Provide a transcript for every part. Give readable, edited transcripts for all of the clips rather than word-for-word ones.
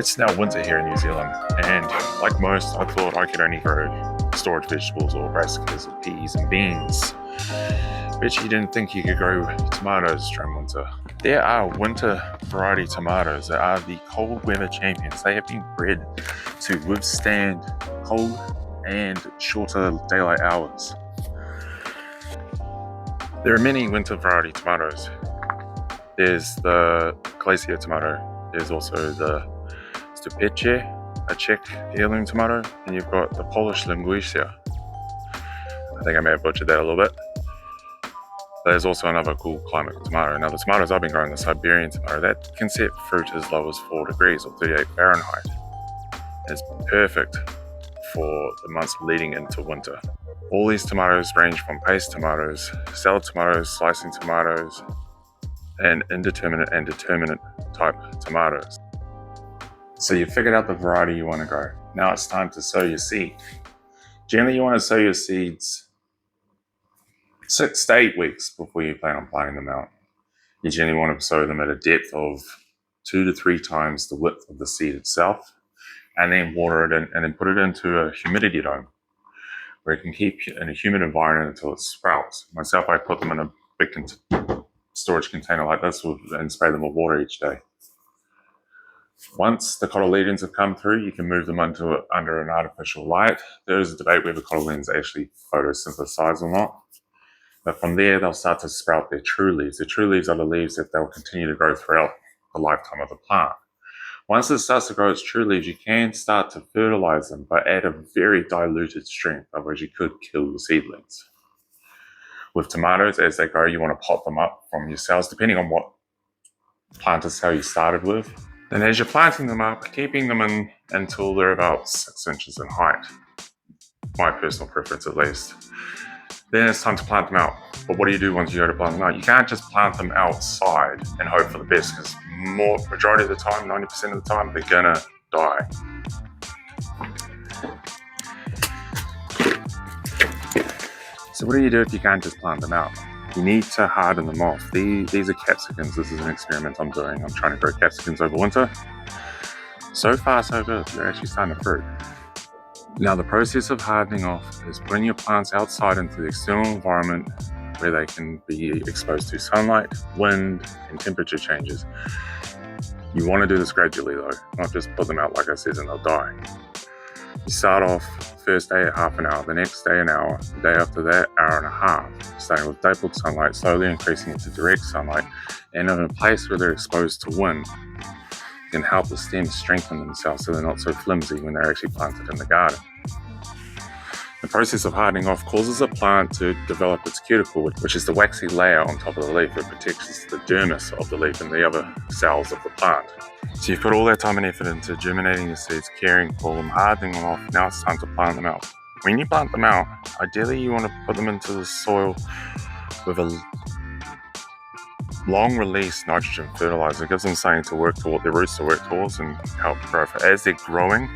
It's now winter here in New Zealand, and like most, I thought I could only grow storage vegetables or brassicas or peas and beans. Bet you didn't think you could grow tomatoes during winter. There are winter variety tomatoes that are the cold weather champions. They have been bred to withstand cold and shorter daylight hours. There are many winter variety tomatoes. There's the glacier tomato, there's also the Stupeche, a Czech heirloom tomato, and you've got the Polish linguiça. I think I may have butchered that a little bit. There's also another cool climate tomato. Now the tomatoes I've been growing, the Siberian tomato, that can set fruit as low as 4 degrees or 38 Fahrenheit. It's perfect for the months leading into winter. All these tomatoes range from paste tomatoes, salad tomatoes, slicing tomatoes, and indeterminate and determinate type tomatoes. So you figured out the variety you want to grow. Now it's time to sow your seed. Generally you want to sow your seeds 6 to 8 weeks before you plan on planting them out. You generally want to sow them at a depth of 2 to 3 times the width of the seed itself, and then water it in, and then put it into a humidity dome where it can keep in a humid environment until it sprouts. Myself, I put them in a big storage container like this and spray them with water each day. Once the cotyledons have come through, you can move them under an artificial light. There is a debate whether cotyledons actually photosynthesize or not. But from there, they'll start to sprout their true leaves. The true leaves are the leaves that they'll continue to grow throughout the lifetime of the plant. Once it starts to grow its true leaves, you can start to fertilize them, but at a very diluted strength, otherwise you could kill the seedlings. With tomatoes, as they grow, you want to pot them up from your cells, depending on what planter cell you started with. And as you're planting them up, keeping them in until they're about 6 inches in height. My personal preference at least. Then it's time to plant them out. But what do you do once you go to plant them out? You can't just plant them outside and hope for the best, because majority of the time, 90% of the time, they're gonna die. So what do you do if you can't just plant them out? You need to harden them off. These are capsicums. This is an experiment I'm doing. I'm trying to grow capsicums over winter. So far, so good. They're actually starting to fruit. Now, the process of hardening off is putting your plants outside into the external environment where they can be exposed to sunlight, wind, and temperature changes. You want to do this gradually though, not just put them out like I said and they'll die. You start off first day at half an hour, the next day an hour, the day after that, hour and a half, starting with daylight sunlight, slowly increasing it to direct sunlight, and in a place where they're exposed to wind, can help the stems strengthen themselves so they're not so flimsy when they're actually planted in the garden. The process of hardening off causes a plant to develop its cuticle, which is the waxy layer on top of the leaf that protects the dermis of the leaf and the other cells of the plant. So you've put all that time and effort into germinating your seeds, caring for them, hardening them off. Now it's time to plant them out. When you plant them out, ideally you want to put them into the soil with a long release nitrogen fertilizer. It gives them something to work toward, their roots to work towards, and help grow. As they're growing,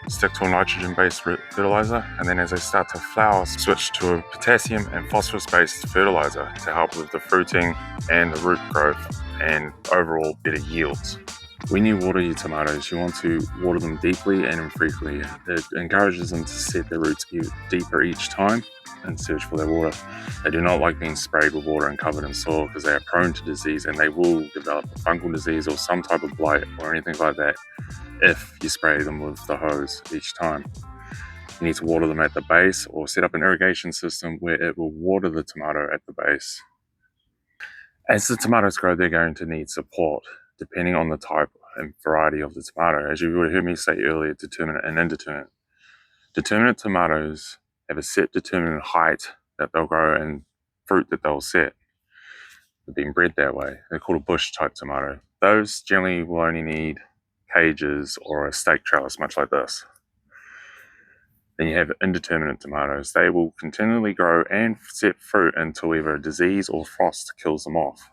stick to a nitrogen-based fertilizer, and then as they start to flower, switch to a potassium and phosphorus-based fertilizer to help with the fruiting and the root growth and overall better yields. When you water your tomatoes, you want to water them deeply and infrequently. It encourages them to set their roots deeper each time and search for their water. They do not like being sprayed with water and covered in soil because they are prone to disease, and they will develop a fungal disease or some type of blight or anything like that if you spray them with the hose each time. You need to water them at the base or set up an irrigation system where it will water the tomato at the base. As the tomatoes grow, they're going to need support depending on the type and variety of the tomato. As you would have heard me say earlier, determinate and indeterminate. Determinate tomatoes have a set determinate height that they'll grow and fruit that they'll set. They're being bred that way. They're called a bush type tomato. Those generally will only need cages or a stake trellis, much like this. Then you have indeterminate tomatoes. They will continually grow and set fruit until either a disease or frost kills them off.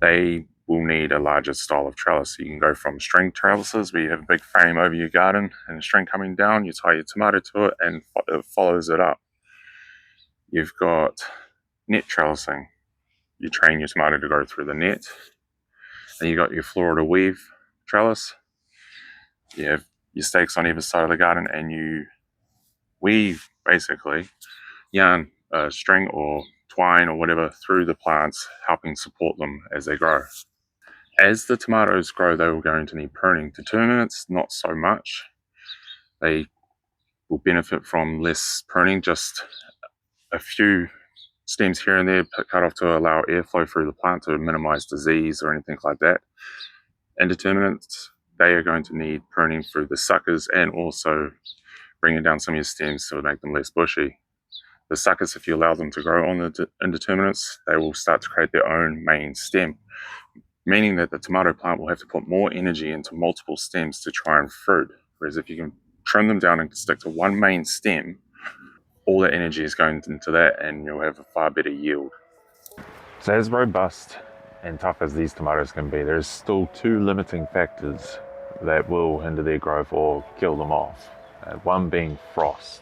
They will need a larger style of trellis. So you can go from string trellises, where you have a big frame over your garden and a string coming down, you tie your tomato to it and it follows it up. You've got net trellising. You train your tomato to go through the net. And you got your Florida weave trellis. You have your stakes on either side of the garden, and you weave basically yarn, string or twine or whatever through the plants, helping support them as they grow. As the tomatoes grow, they will going to need pruning. Determinants, not so much. They will benefit from less pruning, just a few stems here and there cut off to allow airflow through the plant to minimize disease or anything like that. Indeterminates, they are going to need pruning through the suckers and also bringing down some of your stems to make them less bushy. The suckers, if you allow them to grow on the indeterminates, they will start to create their own main stem, meaning that the tomato plant will have to put more energy into multiple stems to try and fruit. Whereas if you can trim them down and stick to one main stem, all the energy is going into that and you'll have a far better yield. So as robust and tough as these tomatoes can be, there's still two limiting factors that will hinder their growth or kill them off. One being frost.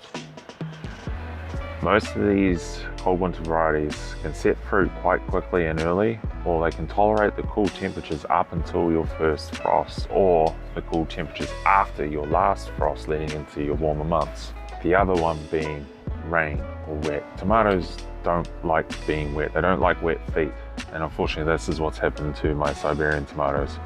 Most of these cold winter varieties can set fruit quite quickly and early, or they can tolerate the cool temperatures up until your first frost, or the cool temperatures after your last frost leading into your warmer months. The other one being rain or wet. Tomatoes don't like being wet, they don't like wet feet, and unfortunately this is what's happened to my Siberian tomatoes.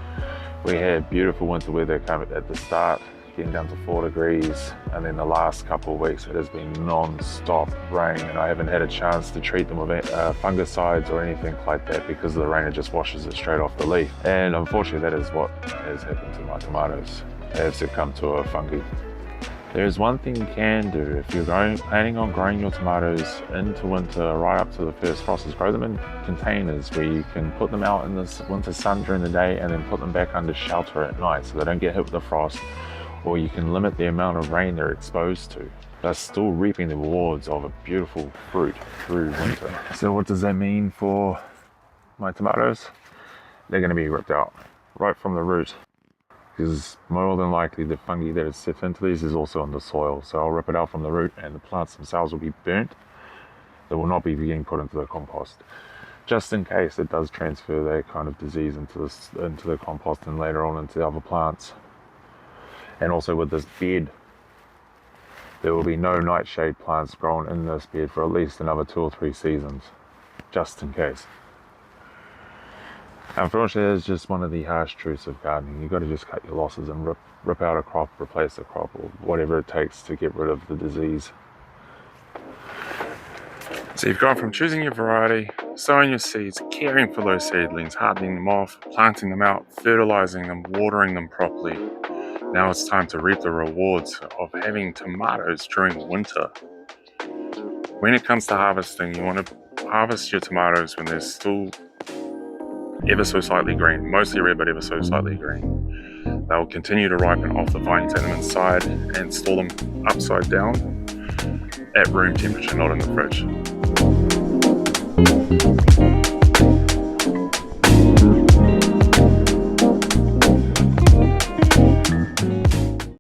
We had beautiful winter weather come at the start, getting down to 4 degrees, and then the last couple of weeks it has been non-stop rain, and I haven't had a chance to treat them with fungicides or anything like that because the rain, it just washes it straight off the leaf. And unfortunately that is what has happened to my tomatoes. They have succumbed to a fungi. There's one thing you can do if you're planning on growing your tomatoes into winter right up to the first frost, is grow them in containers where you can put them out in the winter sun during the day and then put them back under shelter at night so they don't get hit with the frost, or you can limit the amount of rain they're exposed to, thus still reaping the rewards of a beautiful fruit through winter. So what does that mean for my tomatoes? They're going to be ripped out right from the root, because more than likely the fungi that is set into these is also in the soil. So I'll rip it out from the root and the plants themselves will be burnt. They will not be being put into the compost, just in case it does transfer that kind of disease into the compost and later on into the other plants. And also with this bed, there will be no nightshade plants grown in this bed for at least another 2 or 3 seasons, just in case. Unfortunately, it's just one of the harsh truths of gardening. You've got to just cut your losses and rip out a crop, replace the crop, or whatever it takes to get rid of the disease. So you've gone from choosing your variety, sowing your seeds, caring for those seedlings, hardening them off, planting them out, fertilizing them, watering them properly. Now it's time to reap the rewards of having tomatoes during winter. When it comes to harvesting, you want to harvest your tomatoes when they're still ever so slightly green, mostly red but ever so slightly green. They'll continue to ripen off the vine, take them inside and store them upside down at room temperature, not in the fridge.